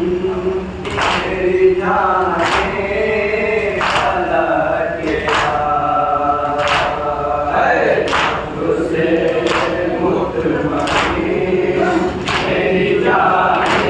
मेरी जाने फलक तुझसे मुतमईन मेरी जाने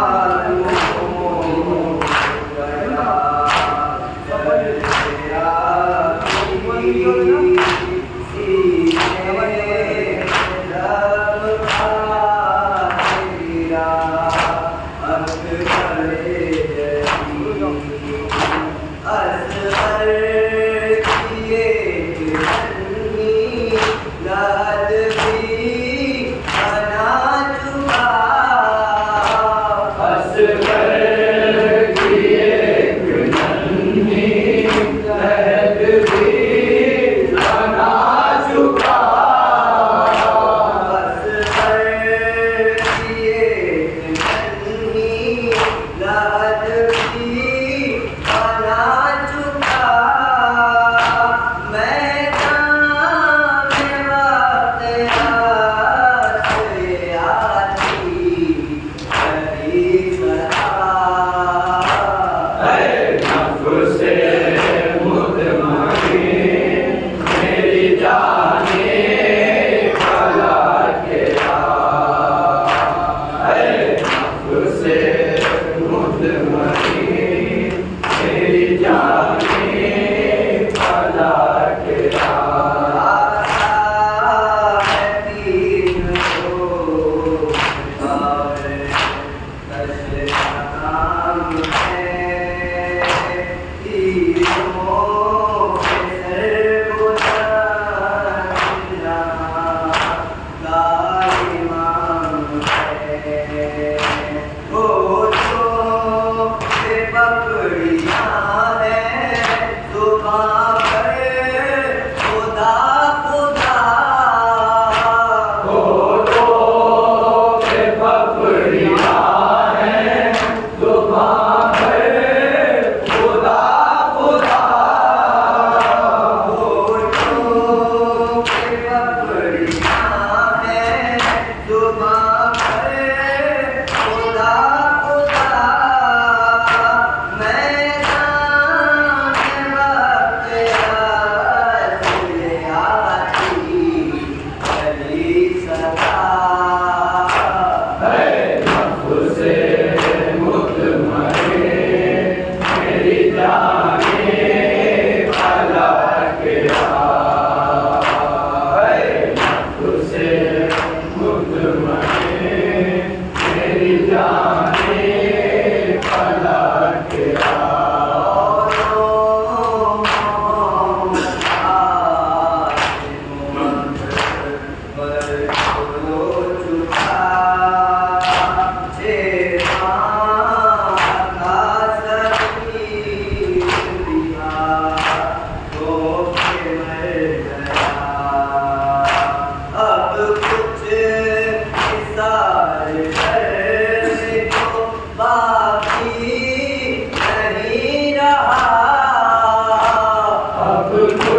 फलक होता है मालूम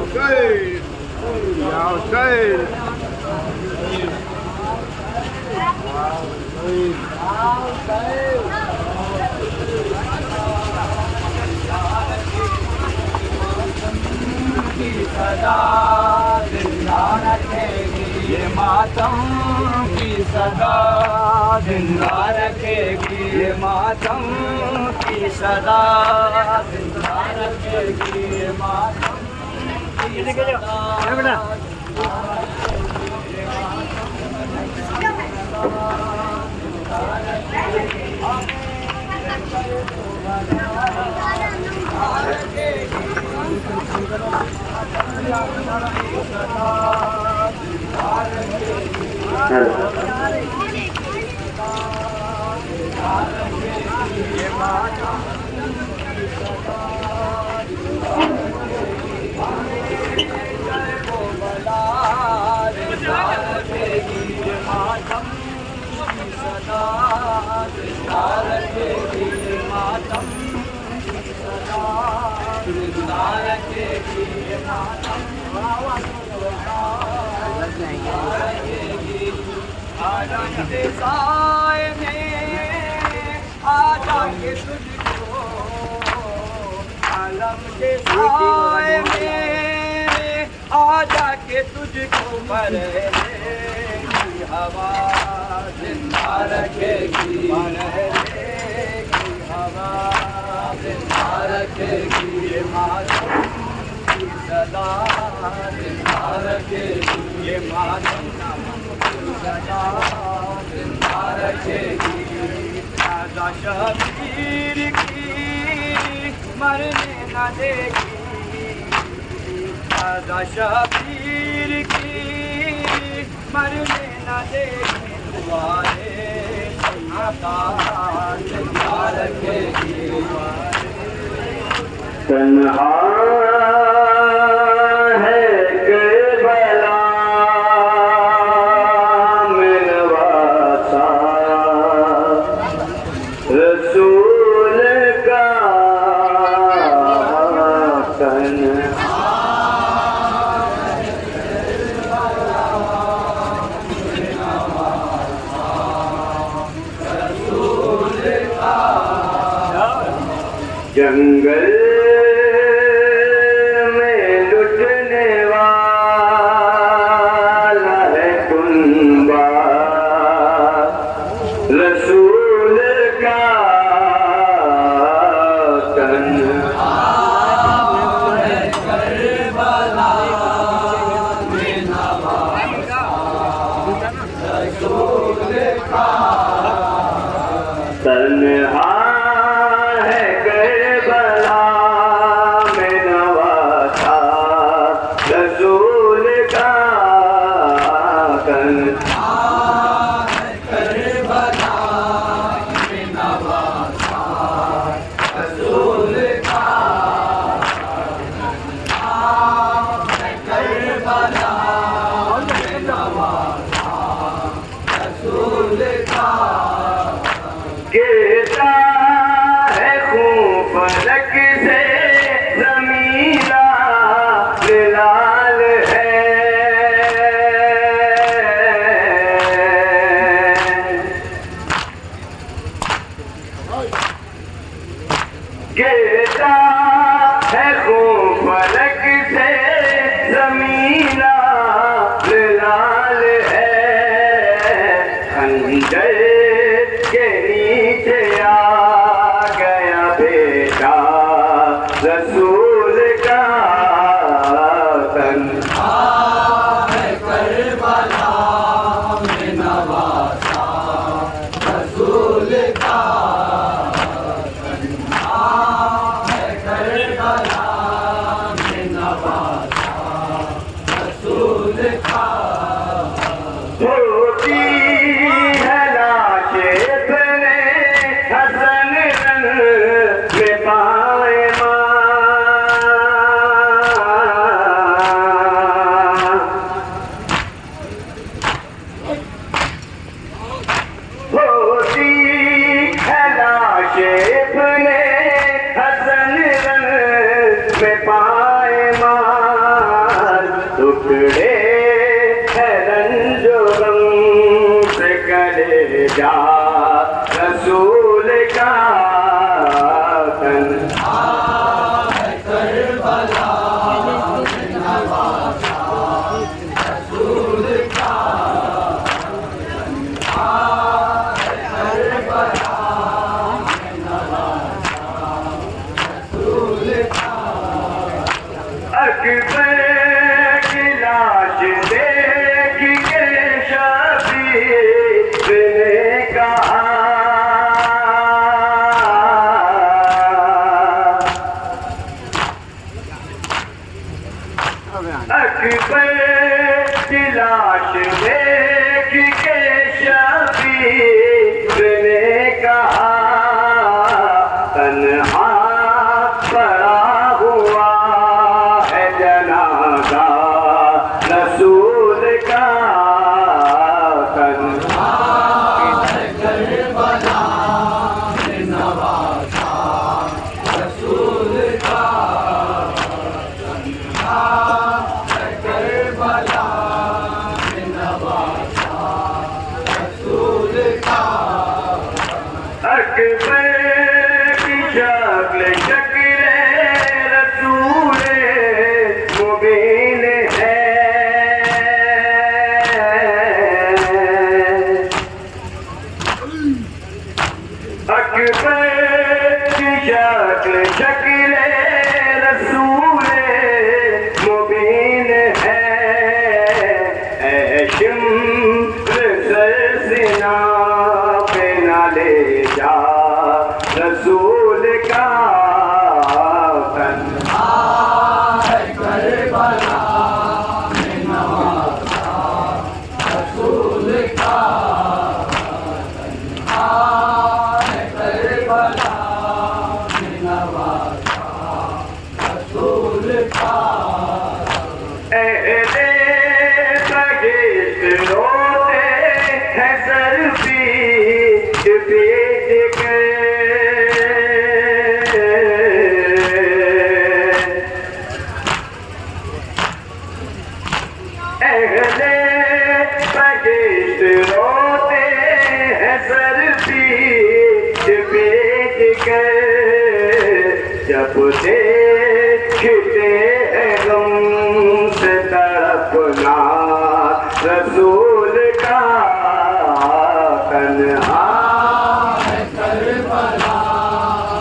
geil! Ja, geil! सदा जिंदा रखेगी ये मातम की सदा जिंदा रखेगी ये मातम की सदा जिंदा रखेगी ये मातम की सदा साए में आजा के तुझको आलम के साए में आजा के तुझको मरे की हवा जिंदा रखेगी मरे की हवा जिंदा रखेगी ये मातम की सदा जिंदा रखेगी ये मातम सदा जिंदा रखेगी राजा शबीर की मरने न देगी राजा शबीर की मरने न देगी दुआरे सदा जिंदा रखेगी तन्हा जंगल में लुटने वाला है कुंबा रसूल का तन्हा है करबला में नवासा रसूल का तन्हा गिरता है खून फलक से ज़मीना लाल है गिरता है खून फलक से ज़मीना लाल है खंजर के नीचे आ गया बेटा रसूल का तन्हा है करबला में नवासा रसूल का तन्हा है करबला में नवासा रसूल का पाए मां अकबर की लाश देख के शबीर ने कहा अकबर की लाश देख के शबीर ने कहा तन्हा पड़ा हुआ है जनाजा रसूल का तन्हा करबला में नवाजा रसूल का करबला में नवाजा रसूल का अकबर की शक्ल शक्ल रसूल मुबीन है अकबर की शक्ल शक्ल रसूल मुबीन है शिम्र सरसिना पे न ले जा रसूल का तन्हा करबला में नवाजा रसूल का करबला में नवाजा रसूल का अहले बहिश्त रोते हैं सर पीट पीट के अहले बहिश्त रोते हैं सर पीट पीट के जब देखते हैं गम से तड़पना रसूल का तन्हा करबला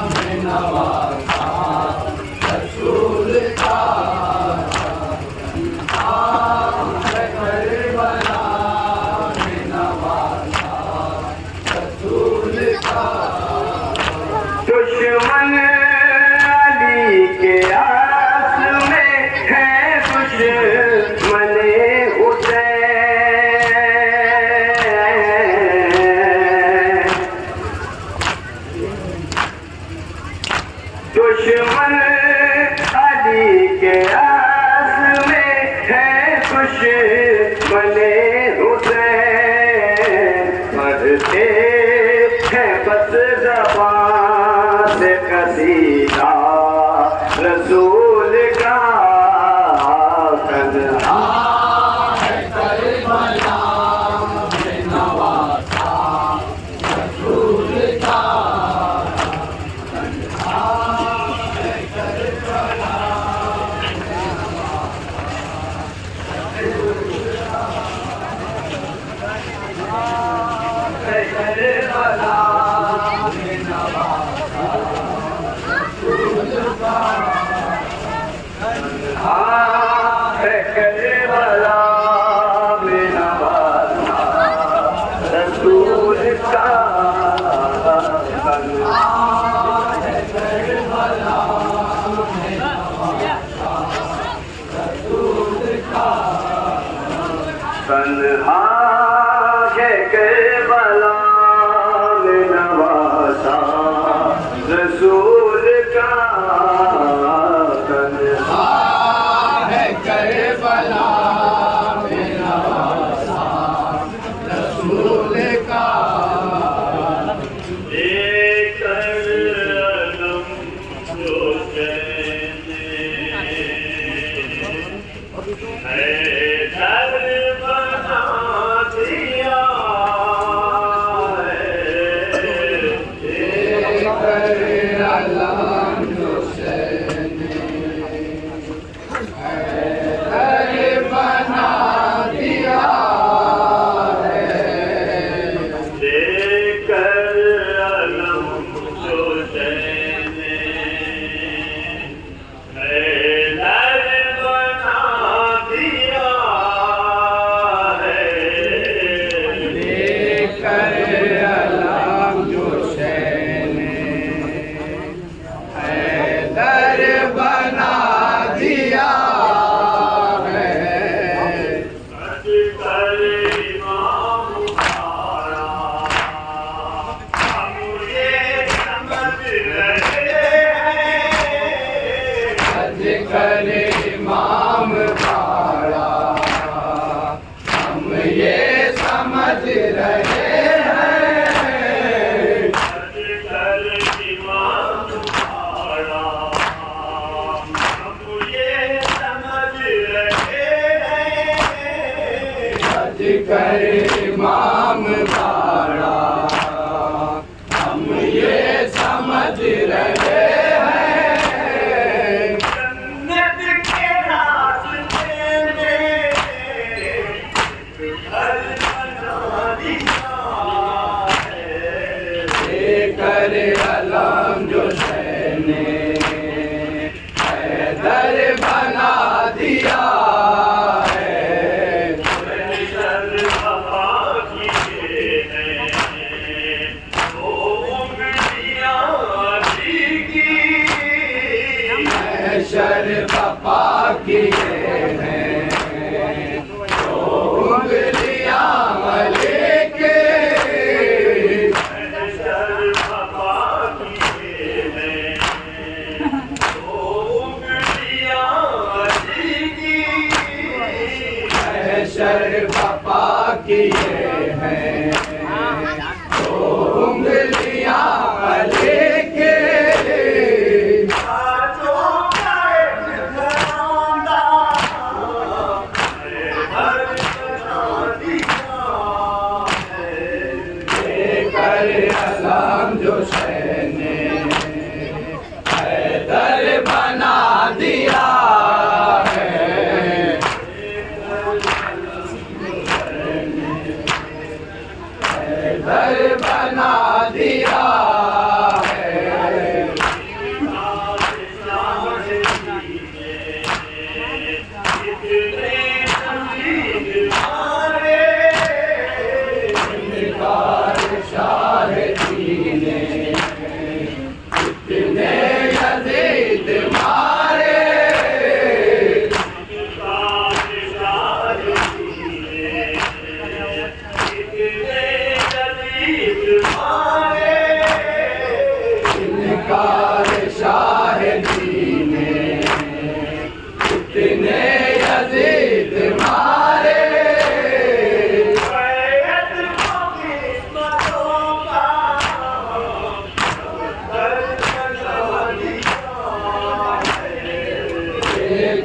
में नवाजा रसूल का करबला में नवाजा रसूल का दुश्मन अली के आस में है दुश्मन हुसैन दुश्मन अली के आस में है दुश्मन हुसैन पढ़ते हैं बस ज़बान से कसीदा रसूल का तन्हा करबला में नवाजा रसूल का करबला में नवाजा रसूल का करबला में नवाजा रसूल का तन्हा तन्हा है करबला में नवाजा रसूल का तन्हा करबला में नवाजा रसूल का कर इमाम बाड़ा, हम ये समझ रहे हैं। कर इमाम बाड़ा, हम ये समझ रहे हैं। कर इमाम बाड़ा, हम ये समझ रहे हैं। जन्नत के रास्ते में घर बना दिया है। कर अलम जो ने हैदर बना दिया है। सर बाबा की हैं, वो उंगलियां अली की। शर पपा किए हैं, तो उंगलियां अली के। सर बाबा की हैं, वो उंगलियां अली की। शर पपा किए हैं, तो उंगलियां अली के। कर अलम जो ने हैदर बना दिया है। हैदर बना दिया है। शाह दीने कितने यजीद मारे। इनकार शाह दीने कितने यजीद मारे।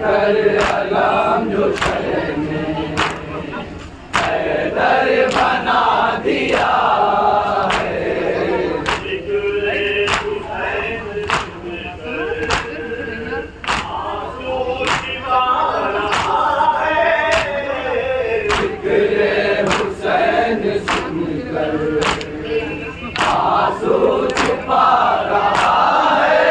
कर अलम जो ने हैदर बना दिया है। जिक्रे हुसैन सुनकर आंसू छुपा रहा है।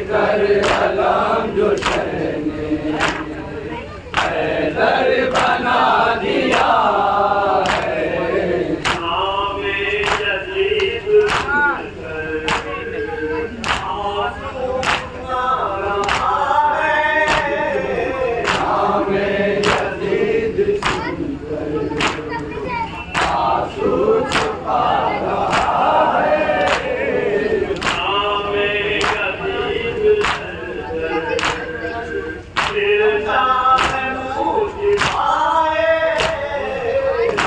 कर अलम जो ने हैदर बना दिया है। हमें यजीद सुनकर आंसू छुपा रहा है।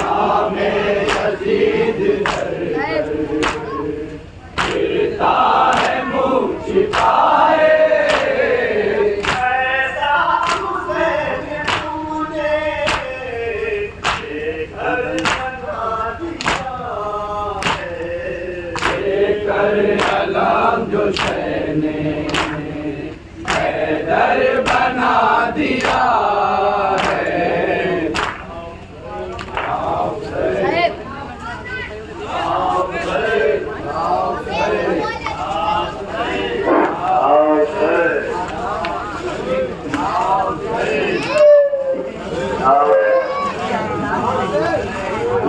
हमें यजीद गिरता है मुँह छिपाए। कर अलम जो ने हैदर बना दिया है।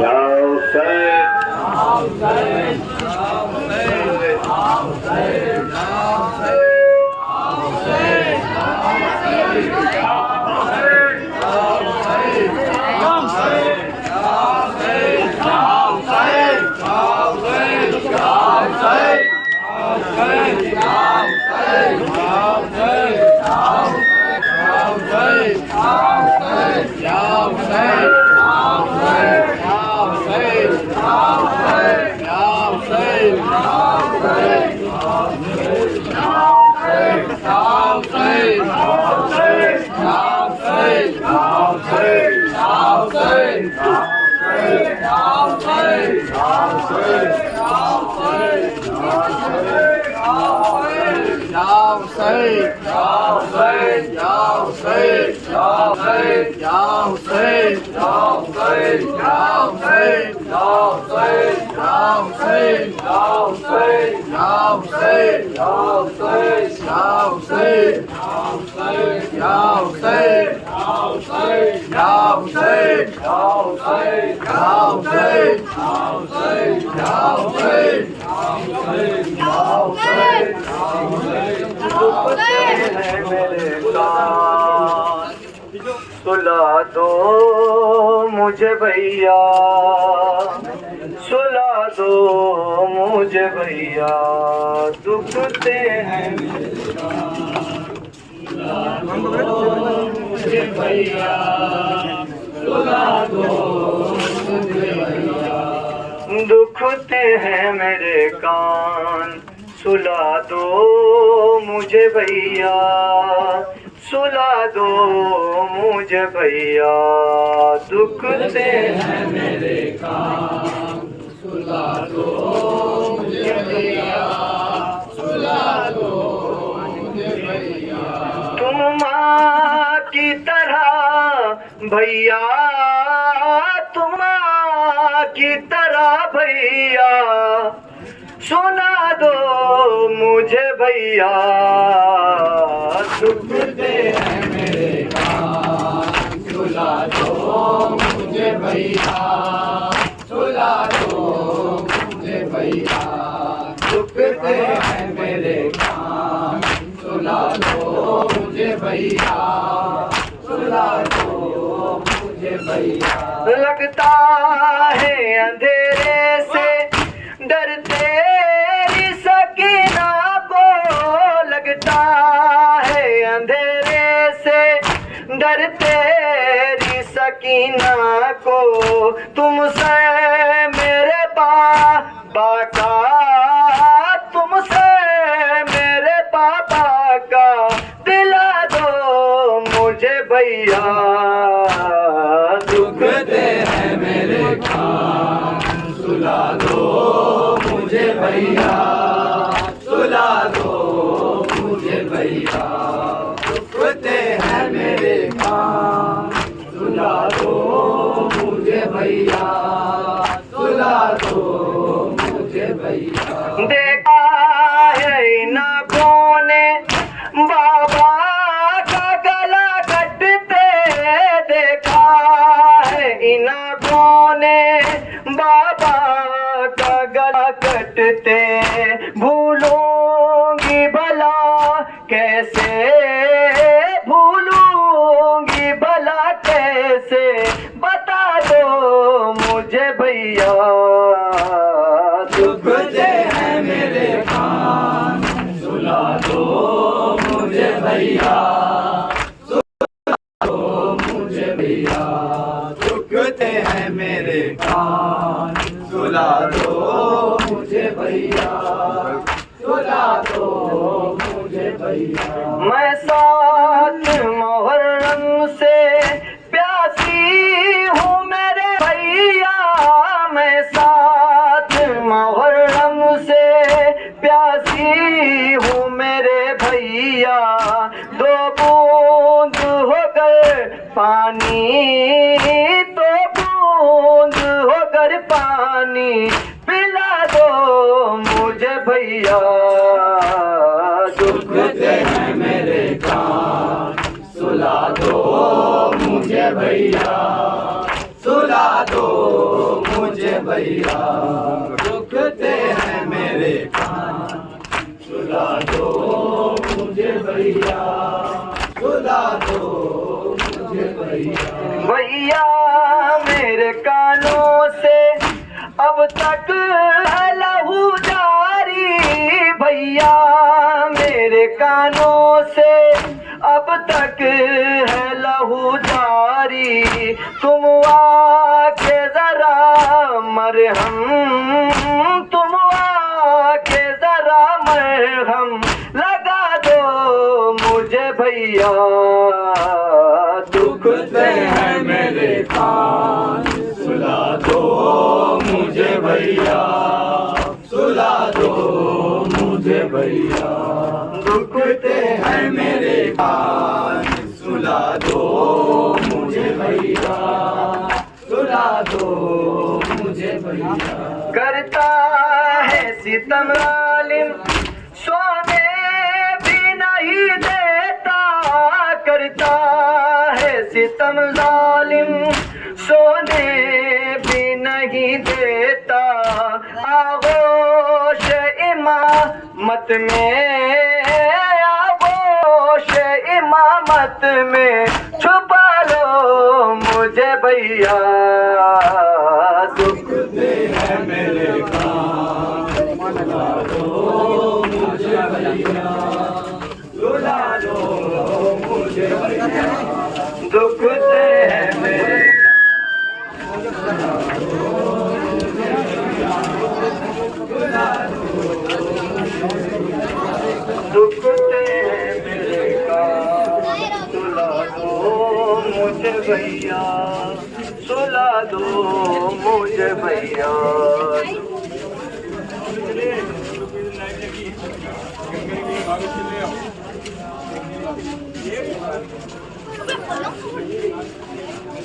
या हुसैन सुला दो मुझे भैया, सुला दो मुझे भैया, दुखते हैं मुझे भैया, सुला दो मुझे भैया, दुखते हैं मेरे कान, सुला दो मुझे भैया, सुला दो मुझे भैया, दुखते हैं मेरे कान, सुला दो मुझे भैया, सुला दो मुझे भैया। तुम माँ की तरह भैया, तुम माँ की तरह भैया, सुना दो मुझे भैया, दुखते हैं मेरे कान, सुला दो मुझे भैया, सुला दो मुझे भैया, दुखते हैं मेरे कान, सुला दो मुझे भैया, सुला दो मुझे भैया। लगता है अंधेरे से डरते सकीना को, लगता है अंधेरे से डरते सकीना को, तुमसे मेरे बाबा का, तुमसे मेरे पापा का दिला दो मुझे भैया, दुखते हैं मेरे कान, सुला दो मुझे भैया, सुला दो मुझे भैया, दुखते हैं मेरे कान, सुला दो मुझे भैया, सुला दो मुझे भैया। देखा है इन आँखों ने बाबा का गला कटते, देखा है इन आँखों ने बाबा का गला कटते, भूलूंगी भला कैसे, भूलूंगी भला कैसे, बता दो मुझे भैया, दुखते हैं मेरे कान, सुला दो मुझे भैया, सुला दो मुझे भैया, दुखते हैं मेरे कान, सुला दो मुझे भैया, सुला दो मुझे भैया। मैं 7 मुहर्रम से प्यासी हूँ मेरे भैया, मैं 7 मुहर्रम से प्यासी हूँ मेरे भैया, 2 बूंद होकर पानी, 2 बूंद होकर पानी पिला दो मुझे भैया, दुखते हैं मेरे कान, सुला दो मुझे भैया, सुला दो मुझे भैया, दुखते हैं मेरे कान, सुला दो मुझे भैया, सुला दो मुझे भैया। भैया मेरे कानों से अब तक है लहू जारी, भैया मेरे कानों से अब तक है लहू जारी, तुम आके जरा मरहम, तुम आके जरा मरहम लगा दो मुझे भैया। दुखते हैं मेरे कान, सुला दो मुझे भैया, सुला दो मुझे भैया। दुखते हैं मेरे कान, सुला दो मुझे भैया, सुला दो मुझे भैया। करता है सितम जालिम, सोने भी नहीं देता। करता है सितम जालिम, सोने भी नहीं देता। आगोश इमामत में, आगोश इमामत में छुपा लो मुझे भैया। दुखते हैं मेरे कान, सुला दो मुझे भैया, सुला दो मुझे भैया। दुखते हैं मेरे, दुखते हैं मेरे कान, सुला दो मुझे भैया, सुला दो मुझे भैया।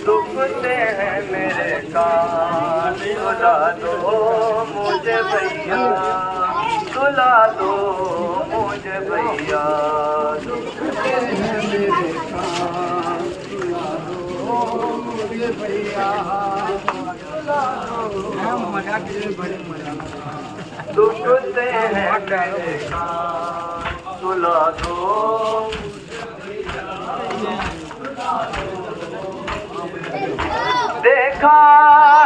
दुखते हैं मेरे कान, सुला दो मुझे भैया, सुला दो मुझे भैया। दुखते हैं मेरे कान, सुला दो मुझे भैया, सुला दो। दुखते हैं मेरे कान, सुला दो। देखा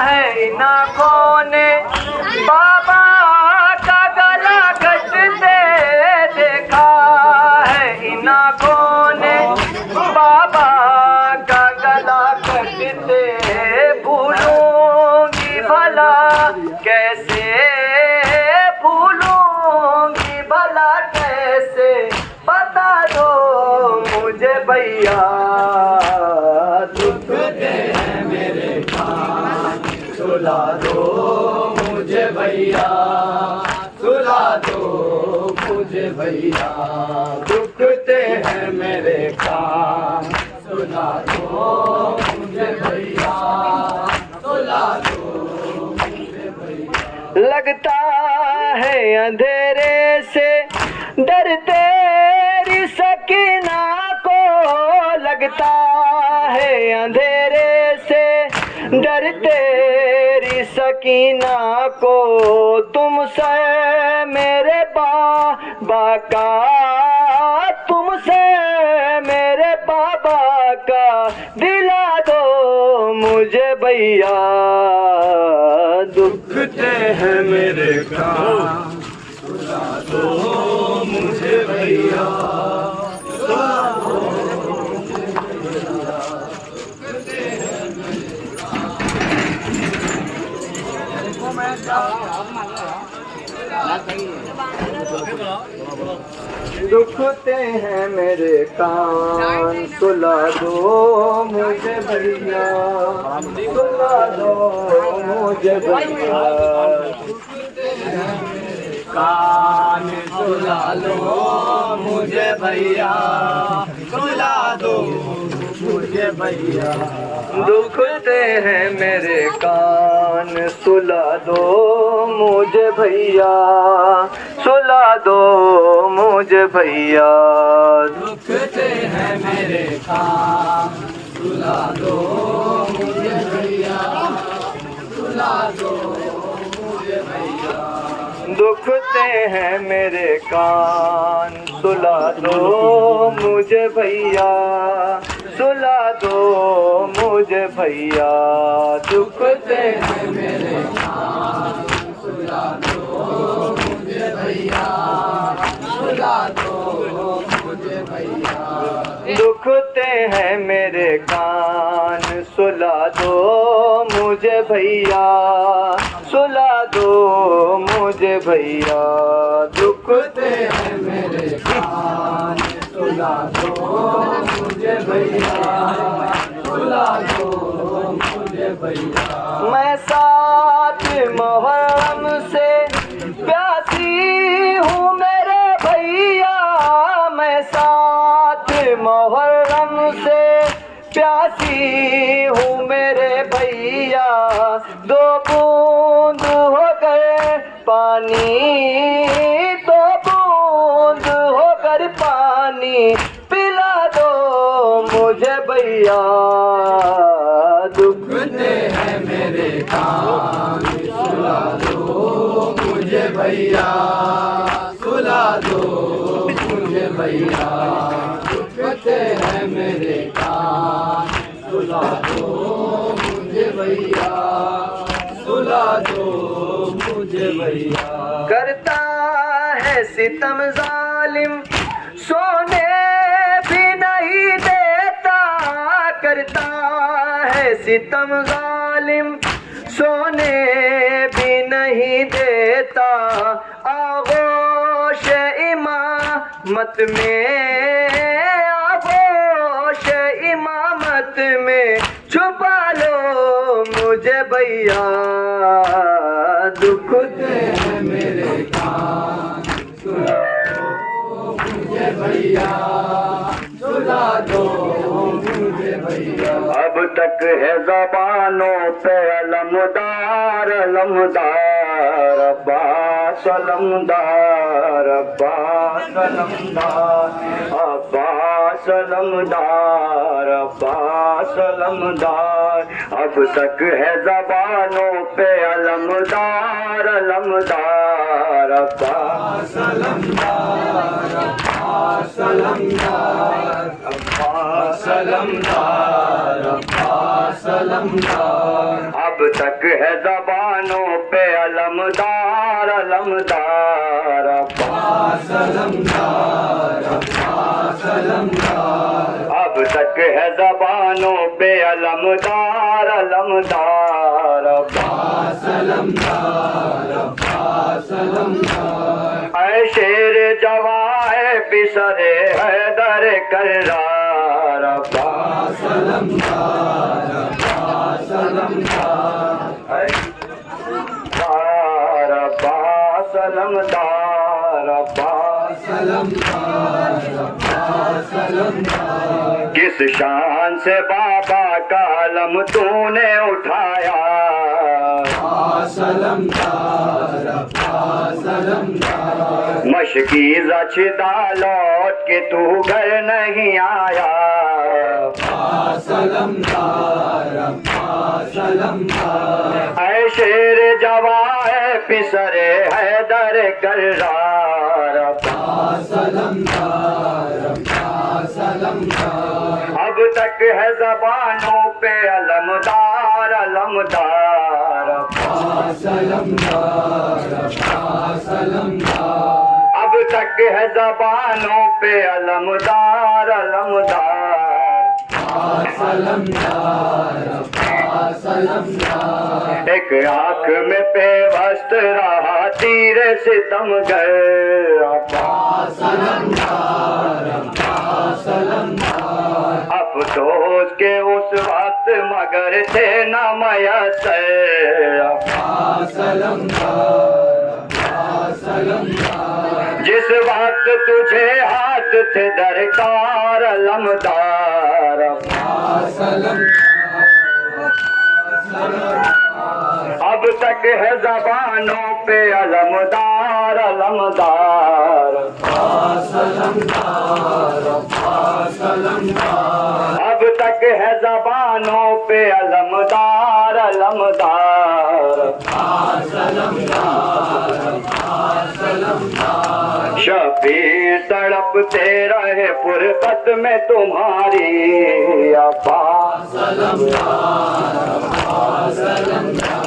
है इन आँखों ने बाबा का गला कटते, देखा है इन आँखों ने बाबा का गला कटते। भूलूंगी भला कैसे, भूलूंगी भला कैसे, बता दो मुझे भैया। दुखते हैं मेरे कान, सुला दो मुझे भैया, सुला दो मुझे भैया। दुखते हैं मेरे कान, सुला दो मुझे भैया, सुला दो मुझे भैया। लगता है अंधेरे से डर तेरी सकीना को, लगता है अंधेरे से डर तेरी सकीना को। तुमसे मेरे बाबा का, तुमसे मेरे बाबा का दिला दो मुझे भैया। दुखते हैं मेरे कान, सुला दो मुझे भैया, सुला दो मुझे भैया। दुखते हैं मेरे दुखते हैं मेरे कान, सुला दो मुझे भैया, सुला दो मुझे भैया। कान, सुला लो मुझे भैया, सुला दो मुझे भैया। दुखते हैं मेरे कान, सुला दो मुझे भैया, सुला दो मुझे भैया। दुखते हैं मेरे कान, सुला दो मुझे भैया, सुला दो मुझे भैया। दुखते हैं मेरे कान, सुला दो मुझे भैया, सुला दो मुझे भैया। दुखते हैं मेरे कान, सुला दो मुझे भैया, सुला दो मुझे भैया। दुखते हैं मेरे कान, सुला दो मुझे भैया, सुला दो मुझे भैया, दुखते हैं मेरे कान, सुला दो मुझे भैया, सुला दो मुझे भैया। मैं 7 मुहर्रम से प्यासी हूँ मेरे भैया, मैं 7 मुहर्रम से प्यासी हूँ मेरे भैया, 2 बूंद होकर पानी, 2 बूंद होकर पानी पिला दो मुझे भैया, दुखते हैं मेरे कान, सुला दो मुझे भैया, सुला दो मुझे भैया। दुखते हैं मेरे कान, सुला दो मुझे भैया, सुला दो मुझे भैया। करता है सितम जालिम सोने भी नहीं देता, करता है सितम जालिम सोने भी नहीं देता, आगोश इमामत में, आगोश इमामत में छुपा लो मुझे भैया, दुखते हैं मेरे कान, सुला दो मुझे भैया, सुला दो मुझे भैया। अब तक है ज़बानों पे अलमदार, अलमदार अब्बास अलमदार, अब्बास अलमदार, अब्बास अलमदार, अब्बास अलमदार। अब तक है ज़बानों पे अलमदार, अलमदार अब्बास अलमदार, अब्बास अलमदार, अब्बास अलमदार, अब्बास अलमदार। अब तक है ज़बानों पे अलमदार, अलमदार अब्बास अलमदार, अब्बास अलमदार। अब तक है ज़बानों पे अलमदार, अलमदार अब्बास अलमदार, अब्बास अलमदार। ऐ शेर जवाए पिसरे हैदर करार, अब्बास अलमदार, अब्बास अलमदार। अब्बास अलमदार, अब्बास अलमदार, अब्बास अलमदार। किस शान से बाबा का अलम तूने उठाया, अब्बास अलमदार, अब्बास अलमदार। मशकीज़ा छिदा लौट के तू घर नहीं आया, अब्बास अलमदार, अब्बास अलमदार। ऐ शेर जवाए पिसरे हैदर करार, अब्बास अलमदार, अब्बास अलमदार। अब तक है ज़बानों पे अलमदार, अलमदार अब्बास अलमदार, अब्बास अलमदार। अब तक है ज़बानों पे अलमदार, अलमदार अब्बास अलमदार, अब्बास अलमदार। एक आँख में पेवस्त रहा तीर सितमगर, अब्बास अलमदार, अब्बास अलमदार। अफसोस के उस वक्त मगर थे न मयस्सर, अब्बास अलमदार, अब्बास अलमदार। जिस वक्त तुझे हाथ थे दरकार, अलमदार अब्बास अलमदार, अब्बास अलमदार। अब तक है ज़बानों पे अलमदार, अलमदार अब्बास अलमदार, अब्बास अलमदार। अब तक है ज़बानों पे अलमदार, अलमदार अब्बास अलमदार, अब्बास अलमदार। शबीर तड़पते रहे फुरकत में तुम्हारी, अब्बास अलमदार, अब्बास अलमदार।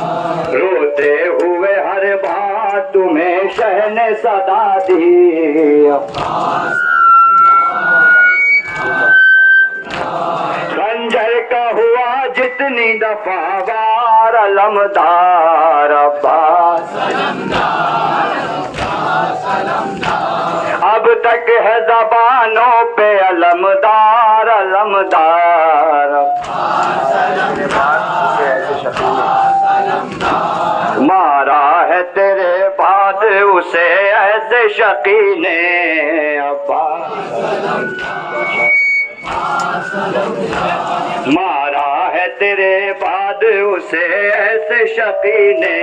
रोते हुए हर बात तुम्हें शह ने सदा दी, अब्बास खंजर का हुआ जितना अलमदार अब्बास। अब तक है ज़बानों पे अलमदार अलमदार। मारा है तेरे बाद उसे ऐसे शकी ने अब्बास। मारा है तेरे बाद उसे ऐसे शकी ने।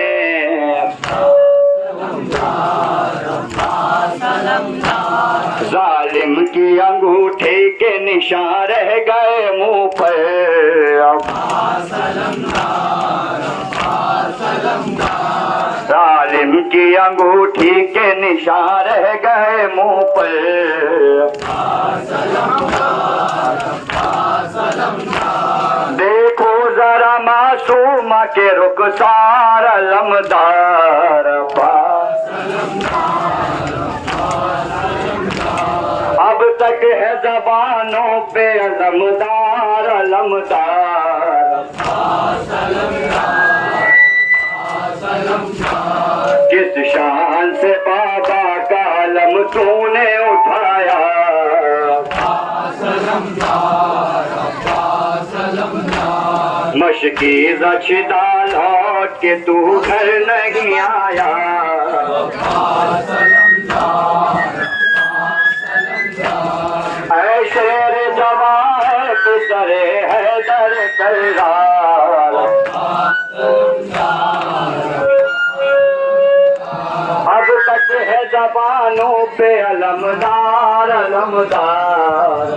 जालिम की अंगूठी के निशान रह गए मुंह पर। जालिम की अंगूठी के निशान रह गए मुंह पर। देखो जरा मासूमा के रुखसार अलमदार अब्बास। अब तक है ज़बानों पे अलमदार अलमदार। किस शान से बाबा का अलम तूने उठाया। मशकीज़ अशदा लौट के तू घर नहीं आया। ऐ शेर जवान है पिसरे है दर करार। अब तक है ज़बानों पे अलमदार अलमदार।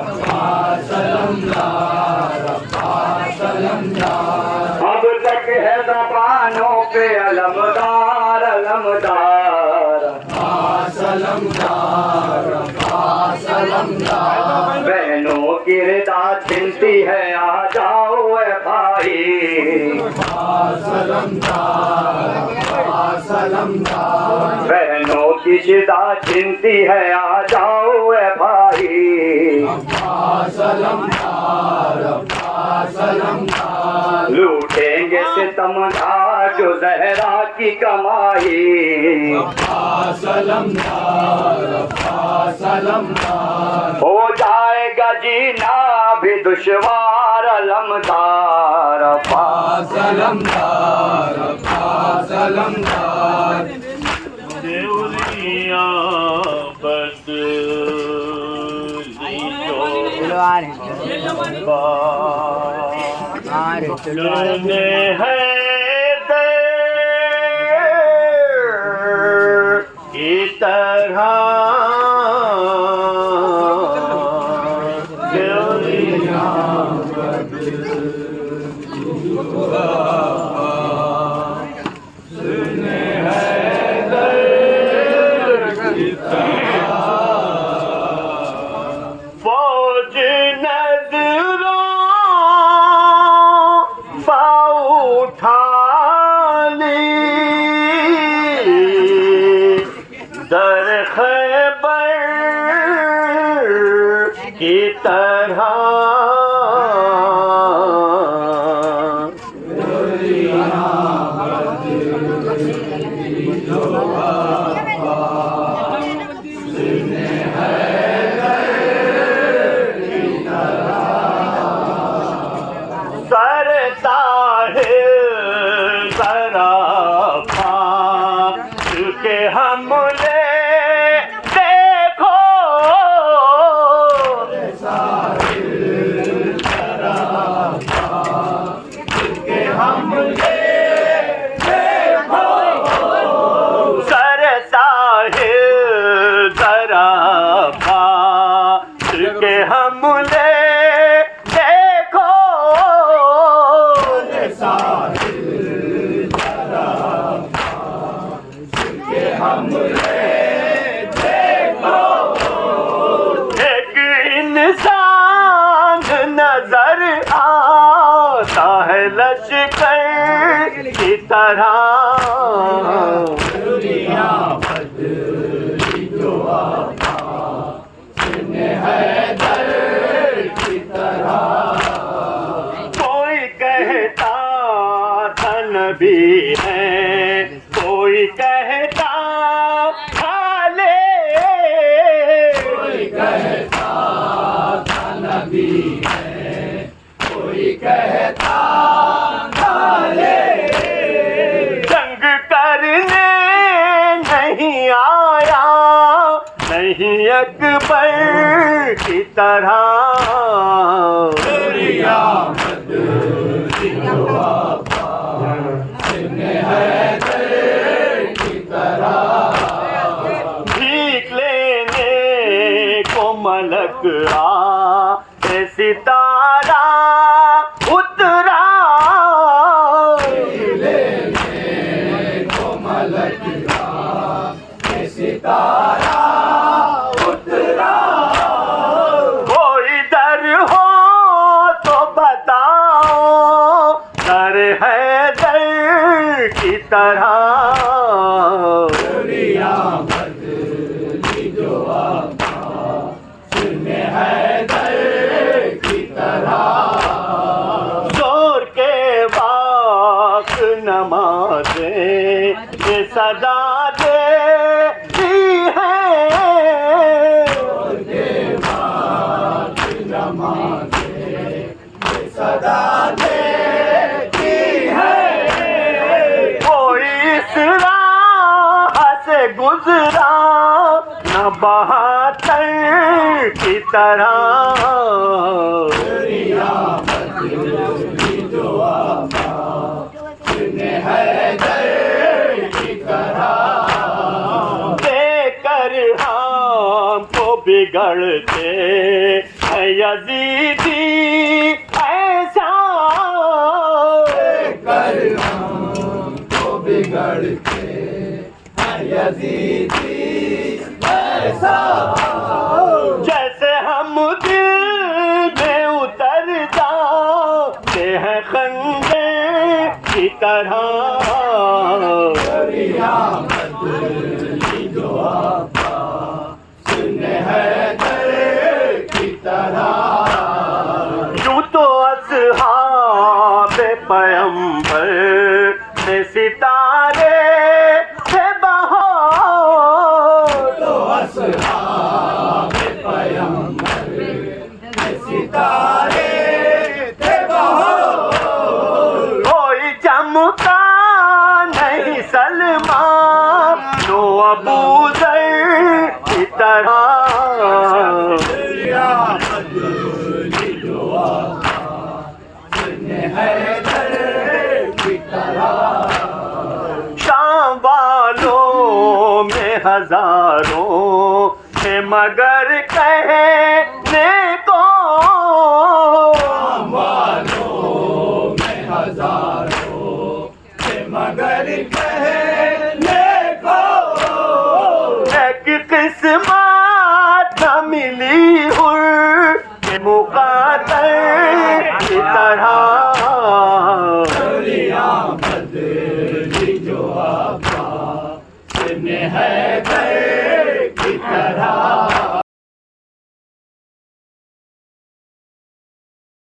अब तक है ज़बानों पे अलमदार अलमदार। बहनों की रिदा छिनती है आ जाओ ए भाई। बहनों की रिदा छिनती है आ जाओ ए भाई। लूटेंगे सितमगार जो ज़हरा की कमाई। हो जाएगा जीना भी दुश्वार अलमदार अब्बास। देवरिया बदली सुने है की तरह फौज नजरों उठानी दर खैबर की तरह। हमले देखो सर साहिल जरा के हमले देखो। एक इंसान नजर आता है लश्कर की तरह। कोई कहता था नबी है, कोई कहता था ले, कोई कहता था नबी है, कोई कहता था ले, जंग करने नहीं आया, नहीं अकबर की तरह, रियामत जो आपा सुने है दर की तरह, भीख लेने को मलक आ, ए सितारा उतरा, लेने को मलक का ये सितारा उतरा, कोई दर हो तो बताओ, दर है दर की तरह, रियामत जो आपा सुने है दर की तरह, जोर के बाक नमाज़े ये सदा देती है, के बाद नमाज़े ये सदा देती है, कोई इस राह से गुजरा न बहातर की तरह, रियामत जो आपा सुने है दर की तरह, देकर हमको बिगड़ते है यजीदी ऐसा, कर हमको बिगड़ते हैं यजीदी ऐसा, जैसे हम दिल में उतर जाते हैं खंजर की तरह, रियामत जो आपा सुने है दर की तरह, यूं तो अस्हाबे पैगंबर में सितारे थे बहार, तो अस्हाब पैगंबर में सितारे थे बहुत, कोई चमका नहीं सलमान नो अबू ज़र की तरह, रियामत जो आपा सुने है दर की तरह, शाम वालों में हजारों थे मगर कहने को, वालों में हजारों थे मगर कहने को, एक किस्मत न मिली हुर के मुकातर की तरह,